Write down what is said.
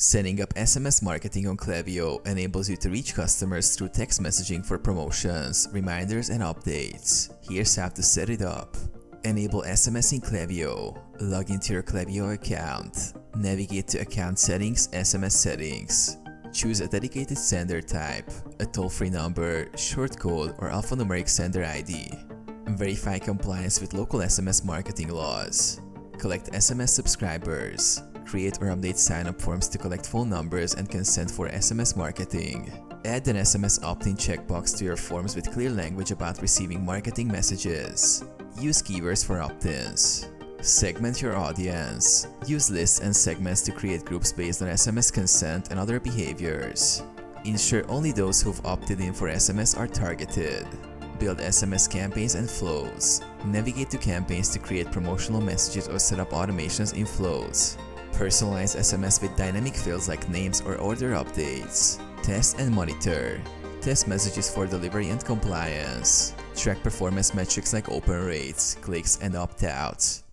Setting up SMS marketing on Klaviyo enables you to reach customers through text messaging for promotions, reminders, and updates. Here's how to set it up. Enable SMS in Klaviyo. Log into your Klaviyo account. Navigate to Account Settings, SMS Settings. Choose a dedicated sender type, a toll-free number, short code, or alphanumeric sender ID. Verify compliance with local SMS marketing laws. Collect SMS subscribers. Create or update sign-up forms to collect phone numbers and consent for SMS marketing. Add an SMS opt-in checkbox to your forms with clear language about receiving marketing messages. Use keywords for opt-ins. Segment your audience. Use lists and segments to create groups based on SMS consent and other behaviors. Ensure only those who've opted in for SMS are targeted. Build SMS campaigns and flows. Navigate to campaigns to create promotional messages or set up automations in flows. Personalize SMS with dynamic fields like names or order updates. Test and monitor. Test messages for delivery and compliance. Track performance metrics like open rates, clicks, and opt-outs.